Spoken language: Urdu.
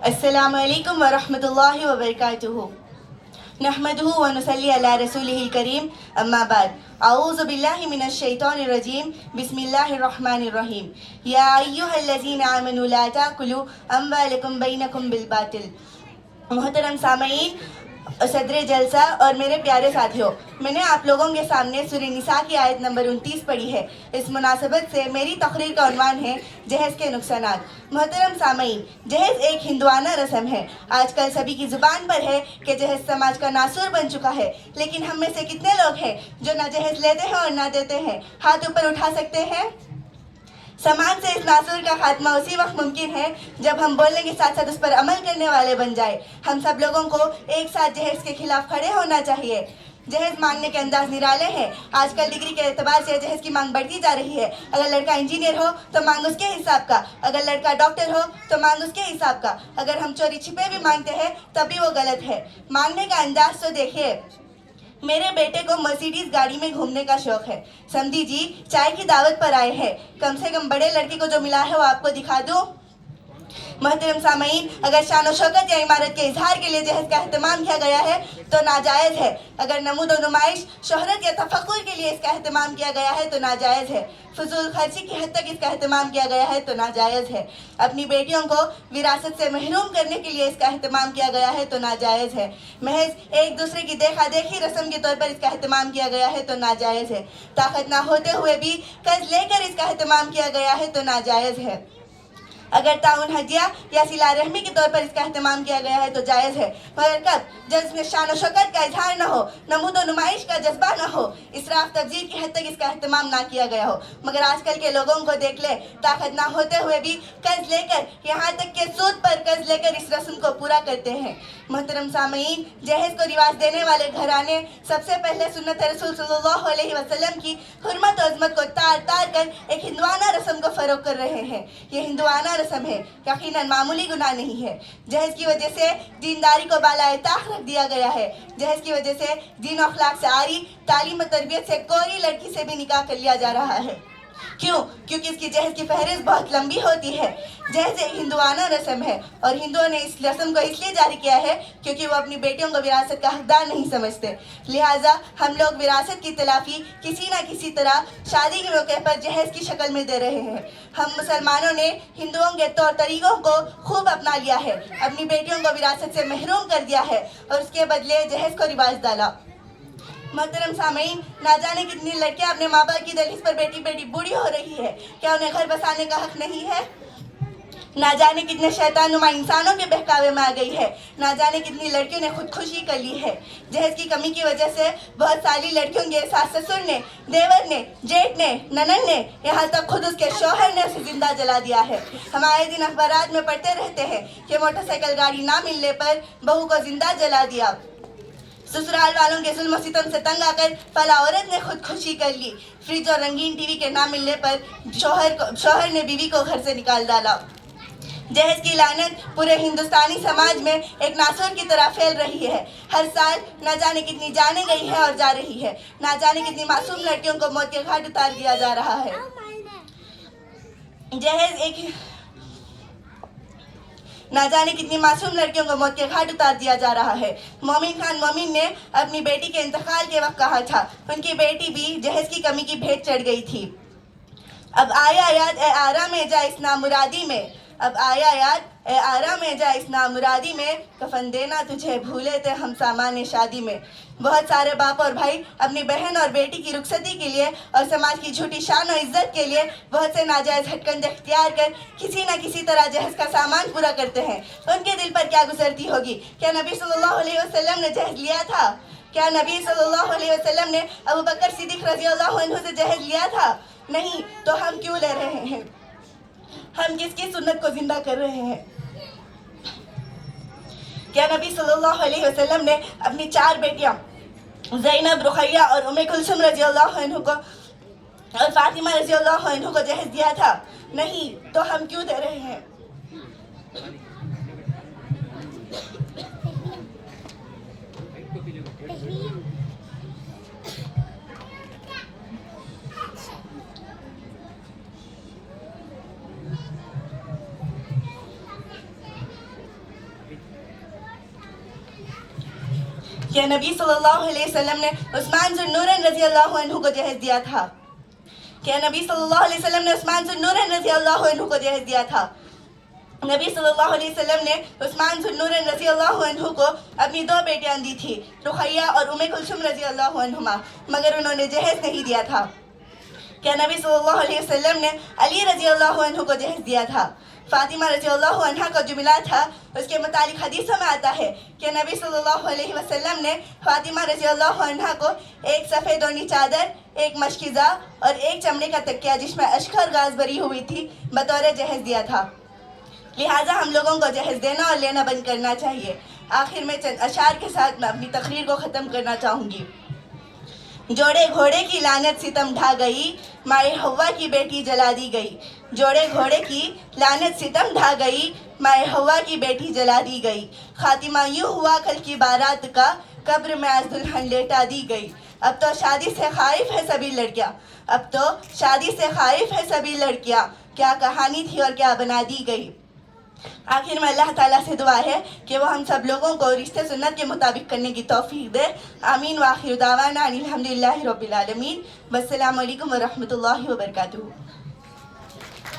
السلام علیکم ورحمۃ اللہ وبرکاتہ نحمده ونصلی علی رسولہ الکریم اما بعد اعوذ باللہ من الشیطان الرجیم بسم اللہ الرحمن الرحیم یا ایہا الذین آمنوا لا تاکلوا اموالکم بینکم بالباطل۔ محترم سامعین، صدر جلسہ اور میرے پیارے ساتھیوں، میں نے آپ لوگوں کے سامنے سورہ نساء کی آیت نمبر 29 پڑھی ہے۔ اس مناسبت سے میری تقریر کا عنوان ہے جہیز کے نقصانات۔ محترم سامعین، جہیز ایک ہندوانہ رسم ہے۔ آج کل سبھی کی زبان پر ہے کہ جہیز سماج کا ناسور بن چکا ہے، لیکن ہم میں سے کتنے لوگ ہیں جو نہ جہیز لیتے ہیں اور نہ دیتے ہیں؟ ہاتھ اوپر اٹھا سکتے ہیں؟ سماج سے اس ناسور کا خاتمہ اسی وقت ممکن ہے جب ہم بولنے کے ساتھ ساتھ اس پر عمل کرنے والے بن جائے۔ ہم سب لوگوں کو ایک ساتھ جہیز کے خلاف کھڑے ہونا چاہیے۔ جہیز مانگنے کے انداز نرالے ہیں۔ آج کل ڈگری کے اعتبار سے جہیز کی مانگ بڑھتی جا رہی ہے۔ اگر لڑکا انجینئر ہو تو مانگ اس کے حساب کا، اگر لڑکا ڈاکٹر ہو تو مانگ اس کے حساب کا۔ اگر ہم چوری چھپے بھی مانگتے ہیں تب بھی وہ غلط ہے۔ مانگنے کا انداز تو دیکھیے۔ میرے بیٹے کو مرسیڈیز گاڑی میں گھومنے کا شوق ہے۔ سمدھی جی چائے کی دعوت پر آئے ہیں، کم سے کم بڑے لڑکے کو جو ملا ہے وہ آپ کو دکھا دوں۔ محترم سامعین، اگر شان و شوکت یا عمارت کے اظہار کے لیے جہیز کا اہتمام کیا گیا ہے تو ناجائز ہے۔ اگر نمود و نمائش، شہرت یا تفخر کے لیے اس کا اہتمام کیا گیا ہے تو ناجائز ہے۔ فضول خرچی کی حد تک اس کا اہتمام کیا گیا ہے تو ناجائز ہے۔ اپنی بیٹیوں کو وراثت سے محروم کرنے کے لیے اس کا اہتمام کیا گیا ہے تو ناجائز ہے۔ محض ایک دوسرے کی دیکھا دیکھی رسم کے طور پر اس کا اہتمام کیا گیا ہے تو ناجائز ہے۔ طاقت نہ ہوتے ہوئے بھی قرض لے کر اس کا اہتمام کیا گیا ہے تو ناجائز ہے۔ اگر تعاون ہدیہ یا صلہ رحمی کے طور پر اس کا اہتمام کیا گیا ہے تو جائز ہے، مگر کب؟ جب اس میں شان و شوکت کا اظہار نہ ہو، نمود و نمائش کا جذبہ نہ ہو، اسراف تبذیر کی حد تک اس کا اہتمام نہ کیا گیا ہو۔ مگر آج کل کے لوگوں کو دیکھ لے، طاقت نہ ہوتے ہوئے بھی قرض لے کر، یہاں تک کہ سود پر قرض لے کر اس رسم کو پورا کرتے ہیں۔ محترم سامعین، جہیز کو رواج دینے والے گھرانے سب سے پہلے سنت رسول صلی اللہ علیہ وسلم کی حرمت و عظمت کو تار تار کر ایک ہندوانہ رسم کو فروغ کر رہے ہیں۔ یہ ہندوانہ رسم ہے، یقیناً معمولی گناہ نہیں ہے۔ جہیز کی وجہ سے دینداری کو بالائے طاق رکھ دیا گیا ہے۔ جہیز کی وجہ سے دین و اخلاق سے عاری، تعلیم و تربیت سے کوری لڑکی سے بھی نکاح کر لیا جا رہا ہے۔ کیوں؟ کیونکہ اس کی جہیز کی فہرست بہت لمبی ہوتی ہے۔ جہیز ایک ہندوانہ رسم ہے اور ہندوؤں نے اس رسم کو اس لیے جاری کیا ہے کیونکہ وہ اپنی بیٹیوں کو وراثت کا حقدار نہیں سمجھتے۔ لہٰذا ہم لوگ وراثت کی تلافی کسی نہ کسی طرح شادی کے موقع پر جہیز کی شکل میں دے رہے ہیں۔ ہم مسلمانوں نے ہندوؤں کے طور طریقوں کو خوب اپنا لیا ہے، اپنی بیٹیوں کو وراثت سے محروم کر دیا ہے اور اس کے بدلے جہیز کو رواج ڈالا۔ محترم سامعین، نہ جانے کتنی لڑکیاں اپنے ماں باپ کی دہلیز پر بیٹی بیٹی بوڑھی ہو رہی ہے، کیا انہیں گھر بسانے کا حق نہیں ہے؟ نہ جانے کتنے شیطان نما انسانوں کے بہکاوے میں آ گئی ہے، نہ جانے کتنی لڑکیوں نے خودکشی کر لی ہے۔ جہیز کی کمی کی وجہ سے بہت ساری لڑکیوں کے ساس سسر نے، دیور نے، جیٹ نے، ننند نے، یہاں تک خود اس کے شوہر نے اسے زندہ جلا دیا ہے۔ ہم آئے دن اخبارات میں پڑھتے رہتے ہیں کہ موٹر سائیکل گاڑی نہ ملنے پر بہو کو زندہ جلا دیا۔ سسرال والوں کے ظلم و ستم سے تنگ آ کر فلاں عورت نے خودکشی کر لی۔ فریج اور رنگین ٹی وی کے نہ ملنے پر شوہر نے بیوی کو گھر سے نکال ڈالا۔ جہیز کی لعنت پورے ہندوستانی سماج میں ایک ناسور کی طرح پھیل رہی ہے۔ ہر سال نہ جانے کتنی جانیں گئی ہے اور جا رہی ہے، نہ جانے کتنی معصوم لڑکیوں کو موت کے گھاٹ اتار دیا جا رہا ہے۔ نہ جانے کتنی معصوم لڑکیوں کو موت کے گھاٹ اتار دیا جا رہا ہے۔ مومن خان مومن نے اپنی بیٹی کے انتقال کے وقت کہا تھا، ان کی بیٹی بھی جہیز کی کمی کی بھیٹ چڑھ گئی تھی۔ اب آیا یاد اے آرام جا اس نامرادی میں، اب آیا یاد اے آرام جا اس نامرادی میں، کفن دینا تجھے بھولے تھے ہم سامان شادی میں۔ بہت سارے باپ اور بھائی اپنی بہن اور بیٹی کی رخصتی کے لیے اور سماج کی جھوٹی شان و عزت کے لیے بہت سے ناجائز ہٹکنڈے اختیار کر کسی نہ کسی طرح جہیز کا سامان پورا کرتے ہیں۔ ان کے دل پر کیا گزرتی ہوگی؟ کیا نبی صلی اللہ علیہ وسلم نے جہیز لیا تھا؟ کیا نبی صلی اللہ علیہ وسلم نے ابو بکر صدیق رضی اللہ عنہ سے جہیز لیا تھا؟ نہیں، تو ہم کیوں لے رہے ہیں؟ ہم کس کی سنت کو زندہ کر رہے ہیں؟ کیا نبی صلی اللہ علیہ وسلم نے اپنی 4 بیٹیاں زینب، رقیہ اور ام کلثوم رضی اللہ عنہ کو اور فاطمہ رضی اللہ عنہ کو جہیز دیا تھا؟ نہیں، تو ہم کیوں دے رہے ہیں؟ کہ نبی صلی اللہ علیہ وسلم نے عثمان ذوالنورین رضی اللہ عنہ کو جہیز دیا تھا، کہ نبی صلی اللہ علیہ وسلم نے عثمان ذوالنورین رضی اللہ عنہ کو جہیز دیا تھا۔ نبی صلی اللہ علیہ وسلم نے عثمان ذوالنورین رضی اللہ عنہ کو اپنی 2 بیٹیاں دی تھی، رقیہ اور کلثوم رضی اللہ عنہما، مگر انہوں نے جہیز نہیں دیا تھا۔ کہ نبی صلی اللہ علیہ وسلم نے علی رضی اللہ عنہ کو جہیز دیا تھا۔ فاطمہ رضی اللہ عنہ کا جو ملا تھا اس کے متعلق حدیثوں میں آتا ہے کہ نبی صلی اللہ علیہ وسلم نے فاطمہ رضی اللہ عنہ کو 1 سفید ونی چادر، 1 مشکیزہ اور 1 چمڑے کا تکیہ جس میں اشکر گاز بری ہوئی تھی بطور جہیز دیا تھا۔ لہٰذا ہم لوگوں کو جہیز دینا اور لینا بند کرنا چاہیے۔ آخر میں چند اشعار کے ساتھ میں اپنی تقریر کو ختم کرنا چاہوں گی۔ جوڑے گھوڑے کی لعنت ستم ڈھا گئی، مائے حوا کی بیٹی جلا دی گئی۔ جوڑے گھوڑے کی لعنت ستم ڈھا گئی، مائے حوا کی بیٹی جلا دی گئی۔ خاتمہ یوں ہوا کل کی بارات کا، قبر میں آج دلہن لیٹا دی گئی۔ اب تو شادی سے خائف ہے سبھی لڑکیاں، اب تو شادی سے خائف ہے سبھی لڑکیاں، کیا کہانی تھی اور کیا بنا دی گئی۔ آخر میں اللہ تعالیٰ سے دعا ہے کہ وہ ہم سب لوگوں کو رشتے سنت کے مطابق کرنے کی توفیق دے۔ آمین وآخر دعوانا ان الحمدللہ رب العالمین۔ والسلام علیکم ورحمۃ اللہ وبرکاتہ۔